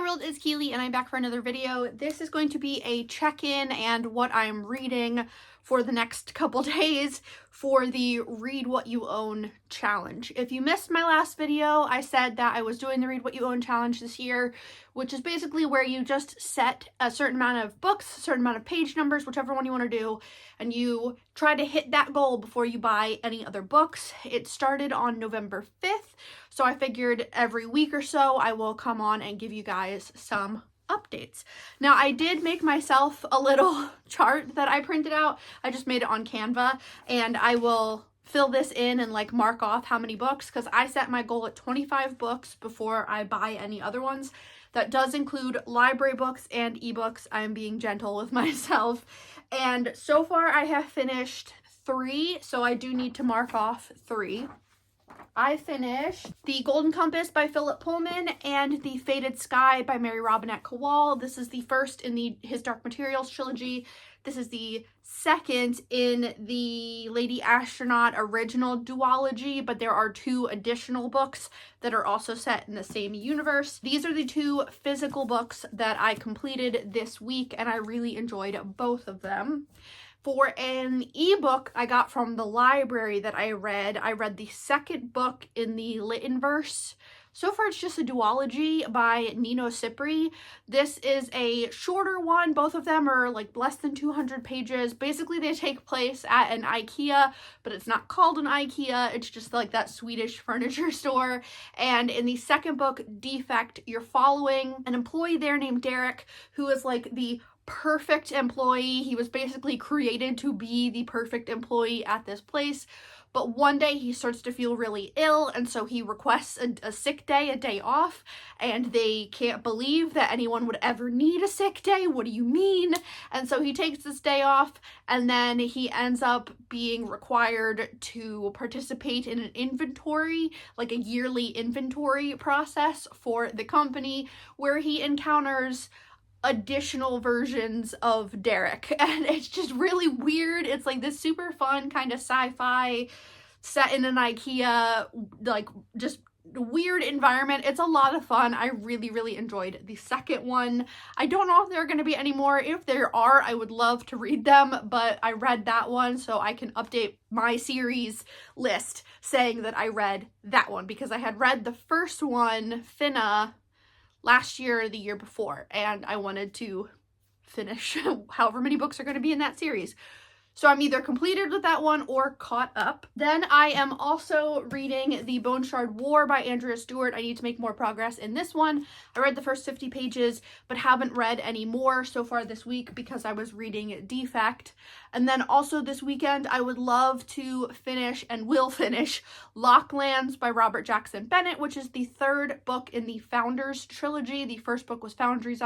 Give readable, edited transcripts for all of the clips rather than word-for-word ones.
world, it's Keely and I'm back for another video. This is going to be a check-in and what I'm reading for the next couple days for the Read What You Own challenge. If you missed my last video, I said that I was doing the Read What You Own challenge this year, which is basically where you just set a certain amount of books, a certain amount of page numbers, whichever one you want to do, and you try to hit that goal before you buy any other books. It started on November 5th, so I figured every week or so I will come on and give you guys some updates. Now, I did make myself a little chart that I printed out. I just made it on Canva, and I will fill this in and like mark off how many books, because I set my goal at 25 books before I buy any other ones. That does include library books and ebooks. I'm being gentle with myself. And so far I have finished 3, so I do need to mark off 3. I finished The Golden Compass by Philip Pullman and The Faded Sky by Mary Robinette Kowal. This is the first in his Dark Materials trilogy. This is the second in the Lady Astronaut original duology, but there are 2 additional books that are also set in the same universe. These are the 2 physical books that I completed this week, and I really enjoyed both of them. For an ebook I got from the library that I read the second book in the Littenverse. So far it's just a duology by Nino Cipri. This is a shorter one. Both of them are like less than 200 pages. Basically they take place at an IKEA, but it's not called an IKEA. It's just like that Swedish furniture store. And in the second book, Defect, you're following an employee there named Derek, who is like the perfect employee. He was basically created to be the perfect employee at this place, but one day he starts to feel really ill, and so he requests a sick day, a day off, and they can't believe that anyone would ever need a sick day. What do you mean? And so he takes this day off, and then he ends up being required to participate in an inventory, like a yearly inventory process for the company, where he encounters additional versions of Derek, and it's just really weird. It's like this super fun kind of sci-fi set in an IKEA, like just weird environment. It's a lot of fun. I really enjoyed the second one. I don't know if there are going to be any more. If there are, I would love to read them, but I read that one, so I can update my series list saying that I read that one, because I had read the first one, Finna, last year or the year before, and I wanted to finish however many books are going to be in that series. So I'm either completed with that one or caught up. Then I am also reading The Bone Shard War by Andrea Stewart. I need to make more progress in this one. I read the first 50 pages, but haven't read any more so far this week because I was reading Defect. And then also this weekend, I would love to finish and will finish Locklands by Robert Jackson Bennett, which is the 3rd book in the Founders trilogy. The first book was Foundry's,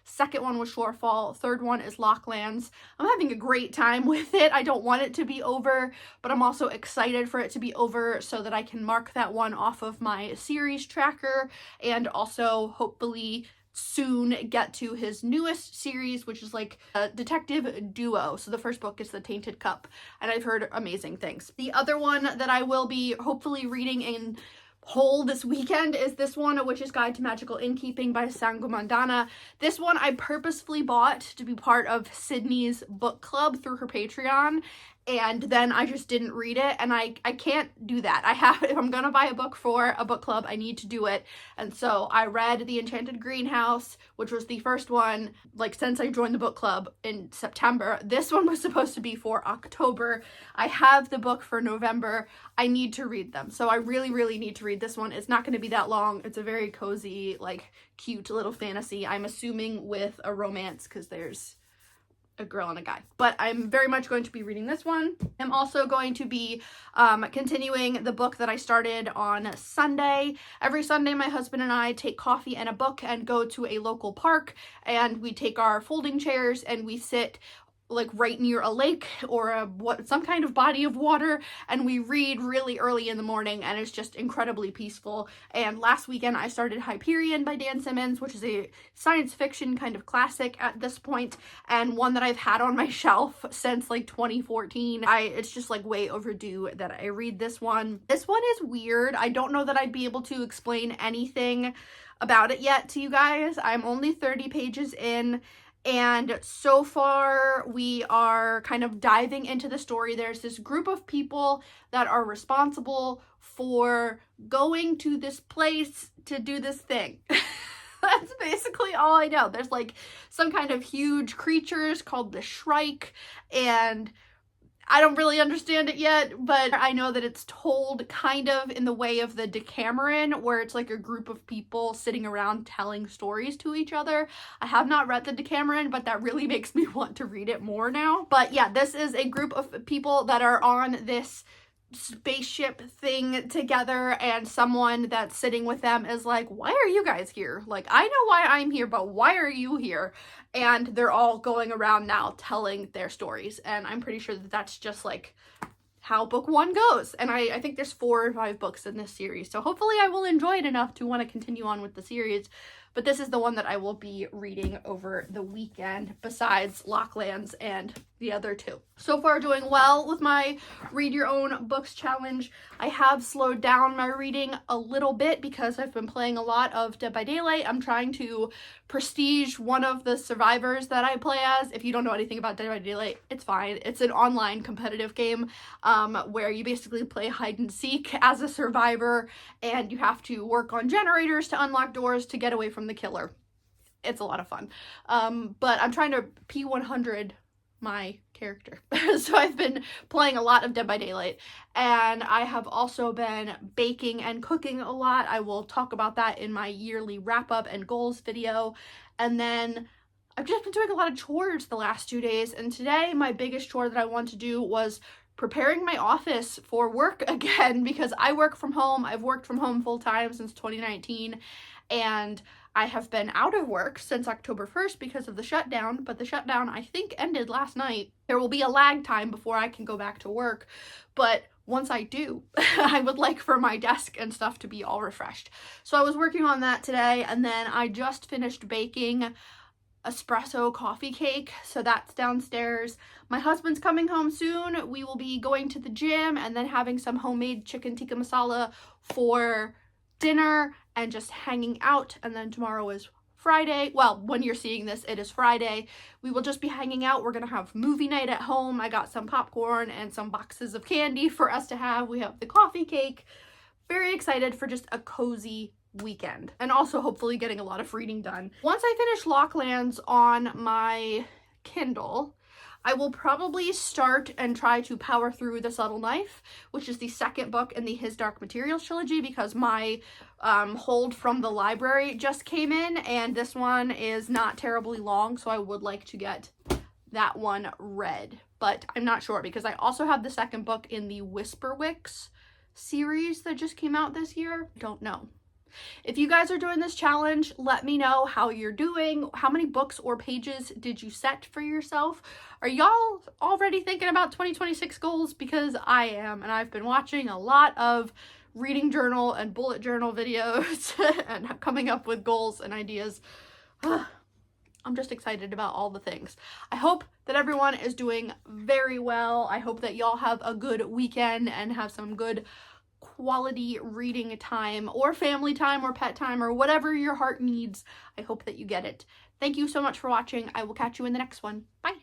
second one was Shorefall, 3rd one is Locklands. I'm having a great time with it. I don't want it to be over, but I'm also excited for it to be over so that I can mark that one off of my series tracker, and also hopefully soon get to his newest series, which is like a detective duo. So the first book is The Tainted Cup, and I've heard amazing things. The other one that I will be hopefully reading in whole this weekend is this one, A Witch's Guide to Magical Innkeeping by Sangu Mandana. This one I purposefully bought to be part of Sydney's book club through her Patreon, and then I just didn't read it, and I can't do that. I have, if I'm gonna buy a book for a book club, I need to do it. And so I read The Enchanted Greenhouse, which was the first one, like, since I joined the book club in September. This one was supposed to be for October. I have the book for November. I need to read them. So I really need to read this one. It's not gonna be that long. It's a very cozy, like, cute little fantasy. I'm assuming with a romance, because there's a girl and a guy, but I'm very much going to be reading this one. I'm also going to be continuing the book that I started on Sunday. Every Sunday my husband and I take coffee and a book and go to a local park, and we take our folding chairs and we sit like right near a lake or some kind of body of water, and we read really early in the morning, and it's just incredibly peaceful. And last weekend I started Hyperion by Dan Simmons, which is a science fiction kind of classic at this point, and one that I've had on my shelf since like 2014. It's just like way overdue that I read this one. This one is weird. I don't know that I'd be able to explain anything about it yet to you guys. I'm only 30 pages in, and so far we are kind of diving into the story. There's this group of people that are responsible for going to this place to do this thing. That's basically all I know. There's like some kind of huge creatures called the Shrike, and I don't really understand it yet, but I know that it's told kind of in the way of the Decameron, where it's like a group of people sitting around telling stories to each other. I have not read the Decameron, but that really makes me want to read it more now. But yeah, this is a group of people that are on this spaceship thing together, and someone that's sitting with them is like, why are you guys here? Like, I know why I'm here, but why are you here? And they're all going around now telling their stories, and I'm pretty sure that that's just like how book 1 goes. And I think there's 4 or 5 books in this series, so hopefully I will enjoy it enough to want to continue on with the series. But this is the one that I will be reading over the weekend, besides Locklands and the other 2. So far doing well with my Read Your Own Books challenge. I have slowed down my reading a little bit because I've been playing a lot of Dead by Daylight. I'm trying to prestige one of the survivors that I play as. If you don't know anything about Dead by Daylight, it's fine. It's an online competitive game where you basically play hide and seek as a survivor, and you have to work on generators to unlock doors to get away from the killer. It's a lot of fun. But I'm trying to P100 my character. So I've been playing a lot of Dead by Daylight, and I have also been baking and cooking a lot. I will talk about that in my yearly wrap-up and goals video. And then I've just been doing a lot of chores the last 2 days, and today my biggest chore that I want to do was preparing my office for work again, because I work from home. I've worked from home full-time since 2019, and I have been out of work since October 1st because of the shutdown, but the shutdown I think ended last night. There will be a lag time before I can go back to work, but once I do, I would like for my desk and stuff to be all refreshed. So I was working on that today, and then I just finished baking espresso coffee cake, so that's downstairs. My husband's coming home soon. We will be going to the gym and then having some homemade chicken tikka masala for dinner and just hanging out. And then tomorrow is Friday. Well, when you're seeing this, it is Friday. We will just be hanging out. We're gonna have movie night at home. I got some popcorn and some boxes of candy for us to have. We have the coffee cake. Very excited for just a cozy weekend, and also hopefully getting a lot of reading done. Once I finish Locklands on my Kindle, I will probably start and try to power through The Subtle Knife, which is the second book in the His Dark Materials trilogy, because my hold from the library just came in, and this one is not terribly long, so I would like to get that one read. But I'm not sure, because I also have the second book in the Whisperwicks series that just came out this year. Don't know. If you guys are doing this challenge, let me know how you're doing. How many books or pages did you set for yourself? Are y'all already thinking about 2026 goals? Because I am, and I've been watching a lot of reading journal and bullet journal videos and coming up with goals and ideas. I'm just excited about all the things. I hope that everyone is doing very well. I hope that y'all have a good weekend and have some good quality reading time, or family time, or pet time, or whatever your heart needs. I hope that you get it. Thank you so much for watching. I will catch you in the next one. Bye.